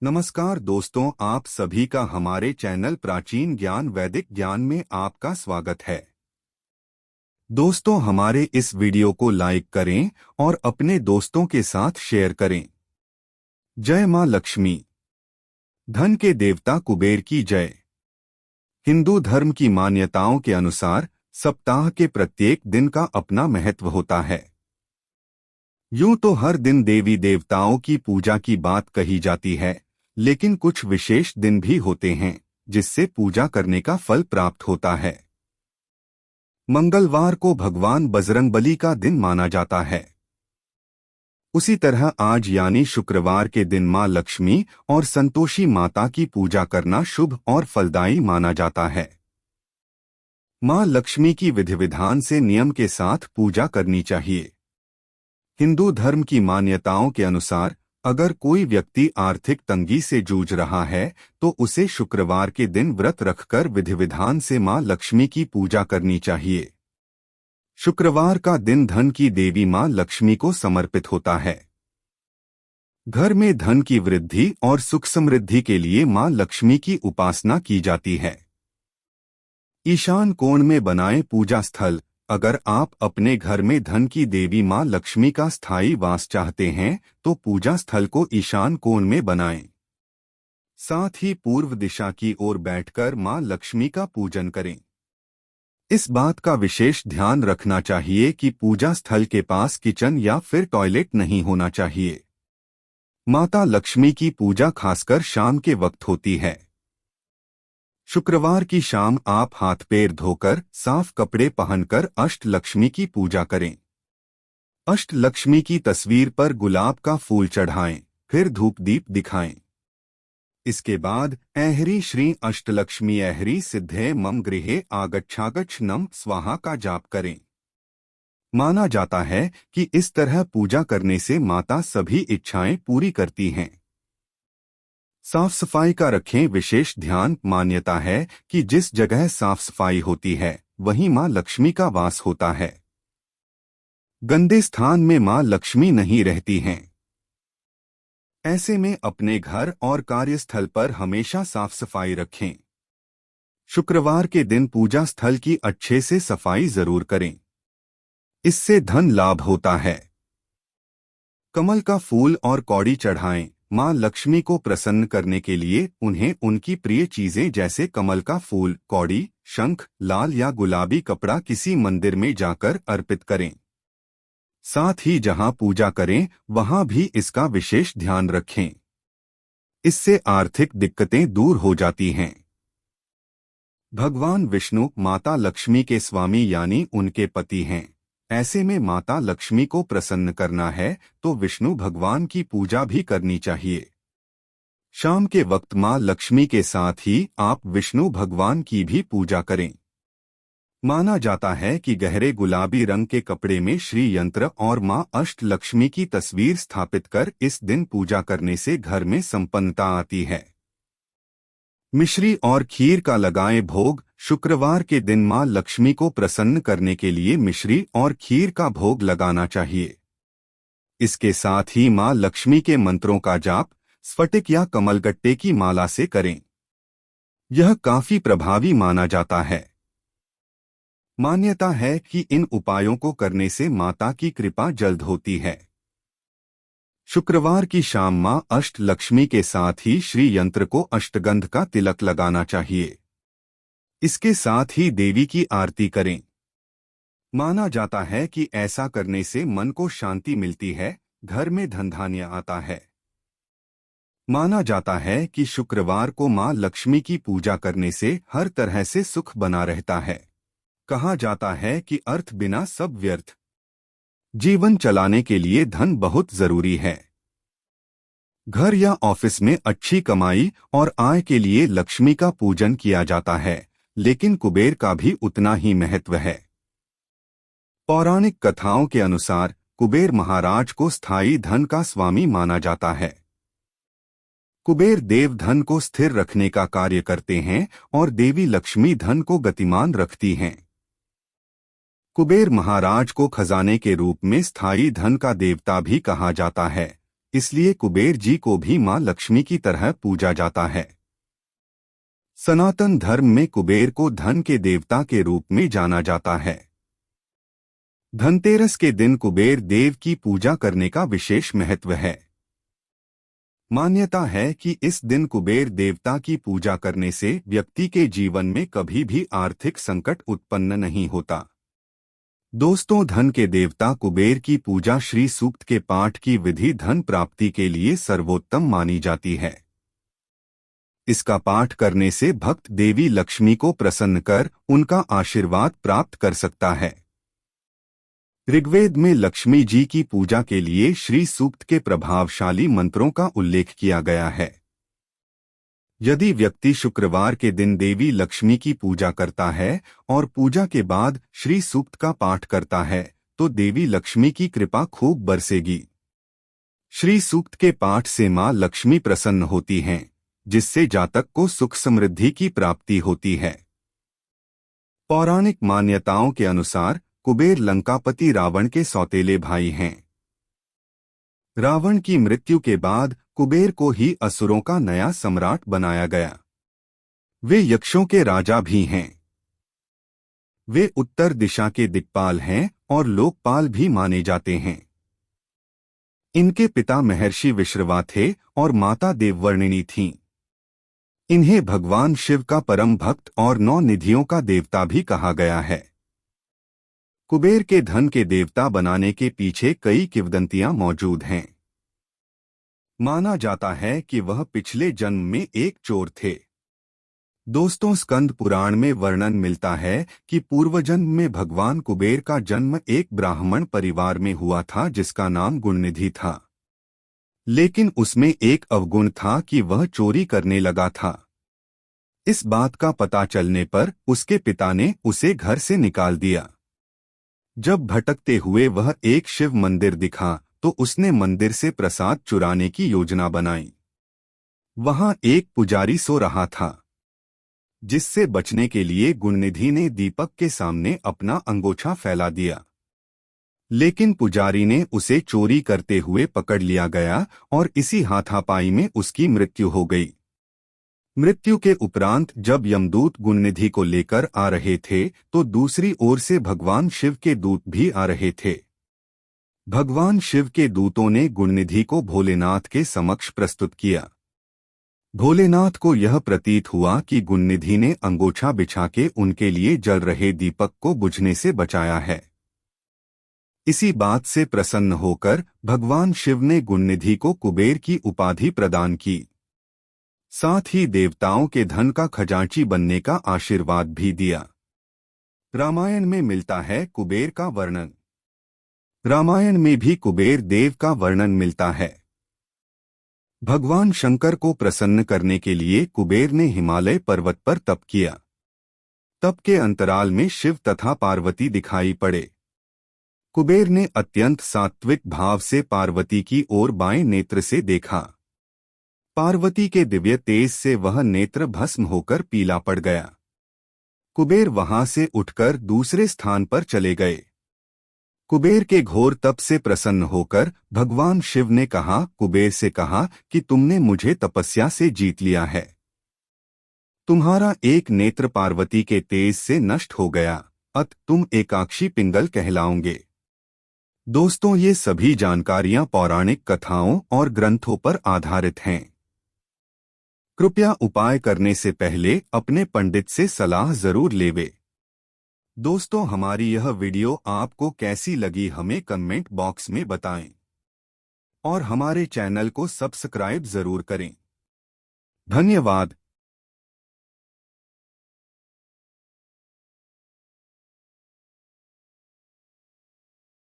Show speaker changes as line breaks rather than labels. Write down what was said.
नमस्कार दोस्तों, आप सभी का हमारे चैनल प्राचीन ज्ञान वैदिक ज्ञान में आपका स्वागत है। दोस्तों, हमारे इस वीडियो को लाइक करें और अपने दोस्तों के साथ शेयर करें। जय मां लक्ष्मी। धन के देवता कुबेर की जय। हिंदू धर्म की मान्यताओं के अनुसार सप्ताह के प्रत्येक दिन का अपना महत्व होता है। यूं तो हर दिन देवी देवताओं की पूजा की बात कही जाती है, लेकिन कुछ विशेष दिन भी होते हैं जिससे पूजा करने का फल प्राप्त होता है। मंगलवार को भगवान बजरंगबली का दिन माना जाता है। उसी तरह आज यानी शुक्रवार के दिन मां लक्ष्मी और संतोषी माता की पूजा करना शुभ और फलदायी माना जाता है। मां लक्ष्मी की विधि विधान से नियम के साथ पूजा करनी चाहिए। हिंदू धर्म की मान्यताओं के अनुसार अगर कोई व्यक्ति आर्थिक तंगी से जूझ रहा है तो उसे शुक्रवार के दिन व्रत रखकर विधि विधान से मां लक्ष्मी की पूजा करनी चाहिए। शुक्रवार का दिन धन की देवी मां लक्ष्मी को समर्पित होता है। घर में धन की वृद्धि और सुख समृद्धि के लिए मां लक्ष्मी की उपासना की जाती है। ईशान कोण में बनाएं पूजा स्थल। अगर आप अपने घर में धन की देवी मां लक्ष्मी का स्थायी वास चाहते हैं तो पूजा स्थल को ईशान कोण में बनाएं। साथ ही पूर्व दिशा की ओर बैठकर मां लक्ष्मी का पूजन करें। इस बात का विशेष ध्यान रखना चाहिए कि पूजा स्थल के पास किचन या फिर टॉयलेट नहीं होना चाहिए। माता लक्ष्मी की पूजा खासकर शाम के वक्त होती है। शुक्रवार की शाम आप हाथ पैर धोकर साफ कपड़े पहनकर अष्ट लक्ष्मी की पूजा करें। अष्ट लक्ष्मी की तस्वीर पर गुलाब का फूल चढ़ाएं, फिर धूप दीप दिखाएं। इसके बाद ऐहरी श्री अष्टलक्ष्मी ऐहरी सिद्धे मम गृहे आगच्छागच्छ नम स्वाहा का जाप करें। माना जाता है कि इस तरह पूजा करने से माता सभी इच्छाएं पूरी करती हैं। साफ सफाई का रखें विशेष ध्यान। मान्यता है कि जिस जगह साफ सफाई होती है वहीं मां लक्ष्मी का वास होता है। गंदे स्थान में मां लक्ष्मी नहीं रहती हैं। ऐसे में अपने घर और कार्यस्थल पर हमेशा साफ सफाई रखें। शुक्रवार के दिन पूजा स्थल की अच्छे से सफाई जरूर करें। इससे धन लाभ होता है। कमल का फूल और कौड़ी चढ़ाएं। मां लक्ष्मी को प्रसन्न करने के लिए उन्हें उनकी प्रिय चीजें जैसे कमल का फूल, कौड़ी, शंख, लाल या गुलाबी कपड़ा किसी मंदिर में जाकर अर्पित करें। साथ ही जहां पूजा करें वहां भी इसका विशेष ध्यान रखें। इससे आर्थिक दिक्कतें दूर हो जाती हैं। भगवान विष्णु माता लक्ष्मी के स्वामी यानी उनके पति हैं। ऐसे में माता लक्ष्मी को प्रसन्न करना है तो विष्णु भगवान की पूजा भी करनी चाहिए। शाम के वक्त मां लक्ष्मी के साथ ही आप विष्णु भगवान की भी पूजा करें। माना जाता है कि गहरे गुलाबी रंग के कपड़े में श्री यंत्र और मां अष्ट लक्ष्मी की तस्वीर स्थापित कर इस दिन पूजा करने से घर में संपन्नता आती है। मिश्री और खीर का लगाएं भोग। शुक्रवार के दिन मां लक्ष्मी को प्रसन्न करने के लिए मिश्री और खीर का भोग लगाना चाहिए। इसके साथ ही मां लक्ष्मी के मंत्रों का जाप स्फटिक या कमलगट्टे की माला से करें। यह काफी प्रभावी माना जाता है। मान्यता है कि इन उपायों को करने से माता की कृपा जल्द होती है। शुक्रवार की शाम मां अष्ट लक्ष्मी के साथ ही श्री यंत्र को अष्टगंध का तिलक लगाना चाहिए। इसके साथ ही देवी की आरती करें। माना जाता है कि ऐसा करने से मन को शांति मिलती है, घर में धन धान्य आता है। माना जाता है कि शुक्रवार को मां लक्ष्मी की पूजा करने से हर तरह से सुख बना रहता है। कहा जाता है कि अर्थ बिना सब व्यर्थ। जीवन चलाने के लिए धन बहुत जरूरी है। घर या ऑफिस में अच्छी कमाई और आय के लिए लक्ष्मी का पूजन किया जाता है, लेकिन कुबेर का भी उतना ही महत्व है। पौराणिक कथाओं के अनुसार कुबेर महाराज को स्थायी धन का स्वामी माना जाता है। कुबेर देव धन को स्थिर रखने का कार्य करते हैं और देवी लक्ष्मी धन को गतिमान रखती हैं। कुबेर महाराज को खजाने के रूप में स्थायी धन का देवता भी कहा जाता है। इसलिए कुबेर जी को भी मां लक्ष्मी की तरह पूजा जाता है। सनातन धर्म में कुबेर को धन के देवता के रूप में जाना जाता है। धनतेरस के दिन कुबेर देव की पूजा करने का विशेष महत्व है। मान्यता है कि इस दिन कुबेर देवता की पूजा करने से व्यक्ति के जीवन में कभी भी आर्थिक संकट उत्पन्न नहीं होता। दोस्तों, धन के देवता कुबेर की पूजा श्री सूक्त के पाठ की विधि धन प्राप्ति के लिए सर्वोत्तम मानी जाती है। इसका पाठ करने से भक्त देवी लक्ष्मी को प्रसन्न कर उनका आशीर्वाद प्राप्त कर सकता है। ऋग्वेद में लक्ष्मी जी की पूजा के लिए श्री सूक्त के प्रभावशाली मंत्रों का उल्लेख किया गया है। यदि व्यक्ति शुक्रवार के दिन देवी लक्ष्मी की पूजा करता है और पूजा के बाद श्री सूक्त का पाठ करता है तो देवी लक्ष्मी की कृपा खूब बरसेगी। श्री सूक्त के पाठ से मां लक्ष्मी प्रसन्न होती हैं, जिससे जातक को सुख समृद्धि की प्राप्ति होती है। पौराणिक मान्यताओं के अनुसार कुबेर लंकापति रावण के सौतेले भाई हैं। रावण की मृत्यु के बाद कुबेर को ही असुरों का नया सम्राट बनाया गया। वे यक्षों के राजा भी हैं। वे उत्तर दिशा के दिक्पाल हैं और लोकपाल भी माने जाते हैं। इनके पिता महर्षि विश्रवा थे और माता देववर्णिनी थीं। इन्हें भगवान शिव का परम भक्त और 9 निधियों का देवता भी कहा गया है। कुबेर के धन के देवता बनाने के पीछे कई किंवदंतियां मौजूद हैं। माना जाता है कि वह पिछले जन्म में एक चोर थे। दोस्तों, स्कंद पुराण में वर्णन मिलता है कि पूर्वजन्म में भगवान कुबेर का जन्म एक ब्राह्मण परिवार में हुआ था जिसका नाम गुणनिधि था। लेकिन उसमें एक अवगुण था कि वह चोरी करने लगा था। इस बात का पता चलने पर उसके पिता ने उसे घर से निकाल दिया। जब भटकते हुए वह एक शिव मंदिर दिखा तो उसने मंदिर से प्रसाद चुराने की योजना बनाई। वहां एक पुजारी सो रहा था, जिससे बचने के लिए गुणनिधि ने दीपक के सामने अपना अंगोछा फैला दिया। लेकिन पुजारी ने उसे चोरी करते हुए पकड़ लिया गया और इसी हाथापाई में उसकी मृत्यु हो गई। मृत्यु के उपरांत जब यमदूत गुणनिधि को लेकर आ रहे थे तो दूसरी ओर से भगवान शिव के दूत भी आ रहे थे। भगवान शिव के दूतों ने गुणनिधि को भोलेनाथ के समक्ष प्रस्तुत किया। भोलेनाथ को यह प्रतीत हुआ कि गुणनिधि ने अंगोछा बिछा के उनके लिए जल रहे दीपक को बुझने से बचाया है। इसी बात से प्रसन्न होकर भगवान शिव ने गुणनिधि को कुबेर की उपाधि प्रदान की। साथ ही देवताओं के धन का खजांची बनने का आशीर्वाद भी दिया। रामायण में मिलता है कुबेर का वर्णन। रामायण में भी कुबेर देव का वर्णन मिलता है। भगवान शंकर को प्रसन्न करने के लिए कुबेर ने हिमालय पर्वत पर तप किया। तप के अंतराल में शिव तथा पार्वती दिखाई पड़े। कुबेर ने अत्यंत सात्विक भाव से पार्वती की ओर बाएं नेत्र से देखा। पार्वती के दिव्य तेज से वह नेत्र भस्म होकर पीला पड़ गया। कुबेर वहां से उठकर दूसरे स्थान पर चले गए। कुबेर के घोर तप से प्रसन्न होकर भगवान शिव ने कुबेर से कहा कि तुमने मुझे तपस्या से जीत लिया है। तुम्हारा एक नेत्र पार्वती के तेज से नष्ट हो गया, अत तुम एकाक्षी पिंगल कहलाओगे। दोस्तों, ये सभी जानकारियां पौराणिक कथाओं और ग्रंथों पर आधारित हैं। कृपया उपाय करने से पहले अपने पंडित से सलाह जरूर लेवे। दोस्तों, हमारी यह वीडियो आपको कैसी लगी हमें कमेंट बॉक्स में बताएं और हमारे चैनल को सब्सक्राइब जरूर करें। धन्यवाद।